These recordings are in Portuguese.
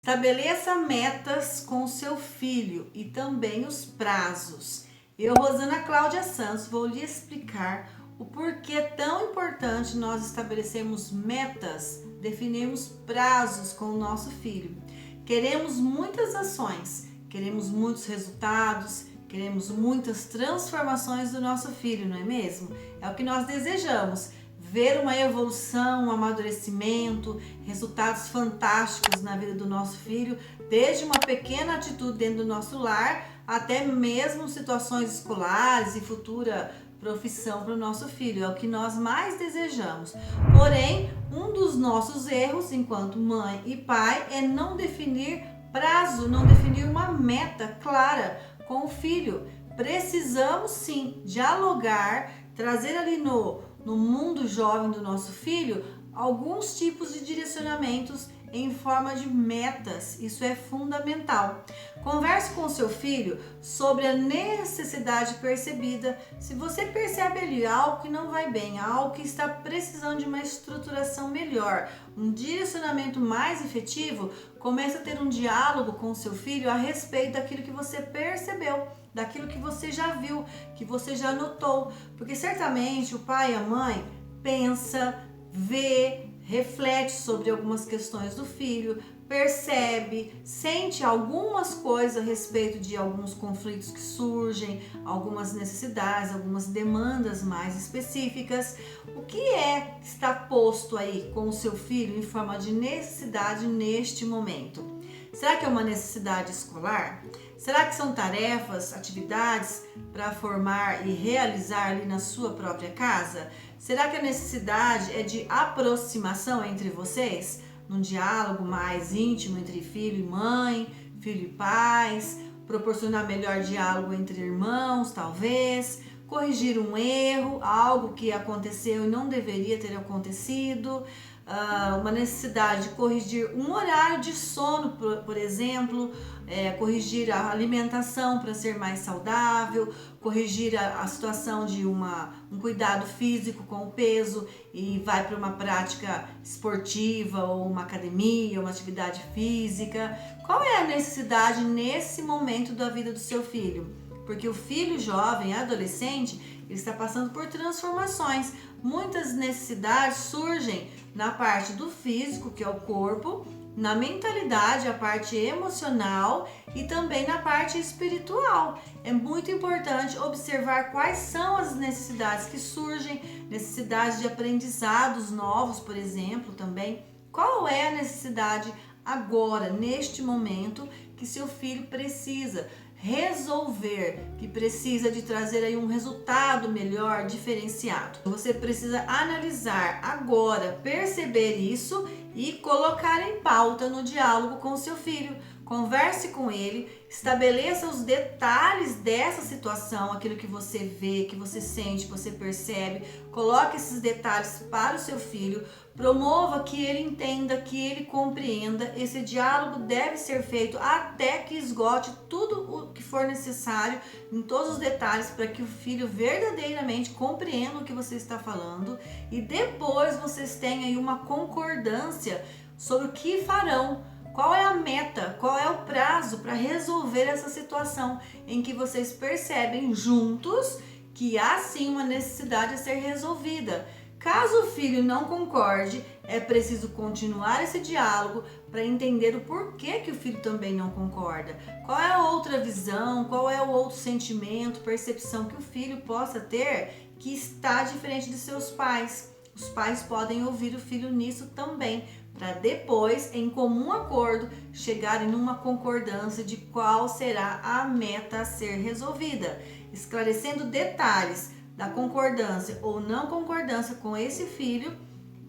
Estabeleça metas com seu filho e também os prazos. Eu, Rosana Cláudia Santos, vou lhe explicar o porquê é tão importante nós estabelecermos metas, definirmos prazos com o nosso filho. Queremos muitas ações, queremos muitos resultados, queremos muitas transformações do nosso filho, não é mesmo? É o que nós desejamos. Ver uma evolução, um amadurecimento, resultados fantásticos na vida do nosso filho, desde uma pequena atitude dentro do nosso lar, até mesmo situações escolares e futura profissão para o nosso filho. É o que nós mais desejamos. Porém, um dos nossos erros enquanto mãe e pai é não definir prazo, não definir uma meta clara com o filho. Precisamos sim dialogar, trazer ali no mundo jovem do nosso filho alguns tipos de direcionamentos em forma de metas. Isso é fundamental. Converse com o seu filho sobre a necessidade percebida. Se você percebe ali algo que não vai bem, algo que está precisando de uma estruturação melhor, um direcionamento mais efetivo, comece a ter um diálogo com o seu filho a respeito daquilo que você percebeu, daquilo que você já viu, que você já notou, porque certamente o pai e a mãe pensa, vê, reflete sobre algumas questões do filho, percebe, sente algumas coisas a respeito de alguns conflitos que surgem, algumas necessidades, algumas demandas mais específicas. O que é que está posto aí com o seu filho em forma de necessidade neste momento? Será que é uma necessidade escolar? Será que são tarefas, atividades para formar e realizar ali na sua própria casa? Será que a necessidade é de aproximação entre vocês? Num diálogo mais íntimo entre filho e mãe, filho e pais, proporcionar melhor diálogo entre irmãos, talvez, corrigir um erro, algo que aconteceu e não deveria ter acontecido, uma necessidade de corrigir um horário de sono, por exemplo, corrigir a alimentação para ser mais saudável, corrigir a situação de um cuidado físico com o peso e vai para uma prática esportiva ou uma academia, uma atividade física. Qual é a necessidade nesse momento da vida do seu filho? Porque o filho jovem, adolescente, ele está passando por transformações. Muitas necessidades surgem na parte do físico, que é o corpo, na mentalidade, a parte emocional e também na parte espiritual. É muito importante observar quais são as necessidades que surgem, necessidades de aprendizados novos, por exemplo, também. Qual é a necessidade agora, neste momento, que seu filho precisa resolver, que precisa de trazer aí um resultado melhor, diferenciado. Você precisa analisar agora, perceber isso e colocar em pauta no diálogo com o seu filho. Converse com ele, estabeleça os detalhes dessa situação, aquilo que você vê, que você sente, que você percebe. Coloque esses detalhes para o seu filho, promova que ele entenda, que ele compreenda. Esse diálogo deve ser feito até que esgote tudo o que for necessário, em todos os detalhes, para que o filho verdadeiramente compreenda o que você está falando e depois vocês tenham aí uma concordância sobre o que farão. Qual é a meta? Qual é o prazo para resolver essa situação em que vocês percebem juntos que há sim uma necessidade a ser resolvida? Caso o filho não concorde, é preciso continuar esse diálogo para entender o porquê que o filho também não concorda. Qual é a outra visão, qual é o outro sentimento, percepção que o filho possa ter que está diferente de seus pais. Os pais podem ouvir o filho nisso também, para depois, em comum acordo, chegarem numa concordância de qual será a meta a ser resolvida, esclarecendo detalhes da concordância ou não concordância com esse filho.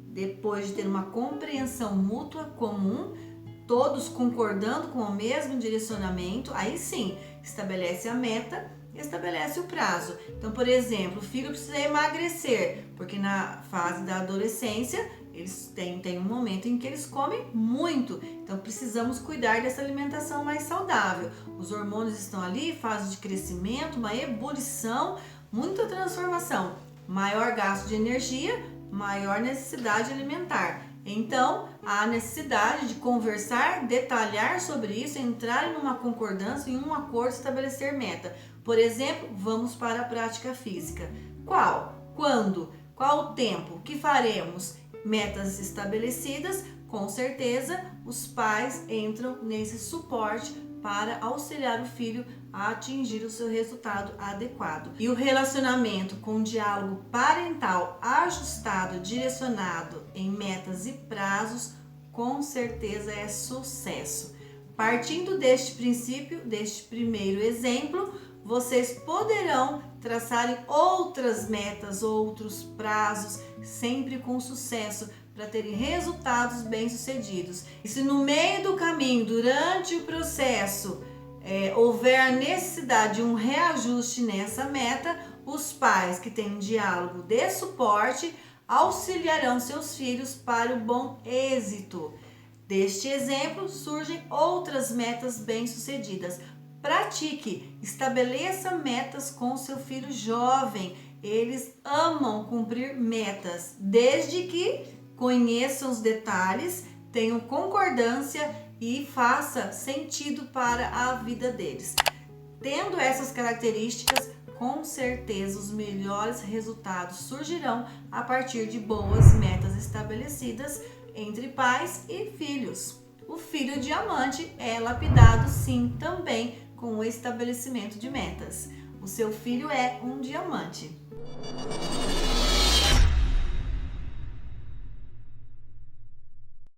Depois de ter uma compreensão mútua comum, todos concordando com o mesmo direcionamento, aí sim, estabelece a meta, estabelece o prazo. Então, por exemplo, o filho precisa emagrecer, porque na fase da adolescência eles têm um momento em que eles comem muito, então precisamos cuidar dessa alimentação mais saudável. Os hormônios estão ali, fase de crescimento, uma ebulição, muita transformação, maior gasto de energia, maior necessidade alimentar. Então, há necessidade de conversar, detalhar sobre isso, entrar em uma concordância, em um acordo, estabelecer meta. Por exemplo, vamos para a prática física. Qual? Quando? Qual o tempo? O que faremos? Metas estabelecidas, com certeza os pais entram nesse suporte para auxiliar o filho a atingir o seu resultado adequado. E o relacionamento com diálogo parental ajustado, direcionado em metas e prazos, com certeza é sucesso. Partindo deste princípio, deste primeiro exemplo, vocês poderão traçar outras metas, outros prazos, sempre com sucesso, para terem resultados bem-sucedidos. E se no meio do caminho, durante o processo, houver a necessidade de um reajuste nessa meta, os pais que têm um diálogo de suporte auxiliarão seus filhos para o bom êxito. Deste exemplo, surgem outras metas bem-sucedidas. Pratique, estabeleça metas com seu filho jovem. Eles amam cumprir metas, desde que conheçam os detalhes, tenham concordância e faça sentido para a vida deles. Tendo essas características, com certeza os melhores resultados surgirão a partir de boas metas estabelecidas entre pais e filhos. O filho diamante é lapidado sim também com o estabelecimento de metas. O seu filho é um diamante.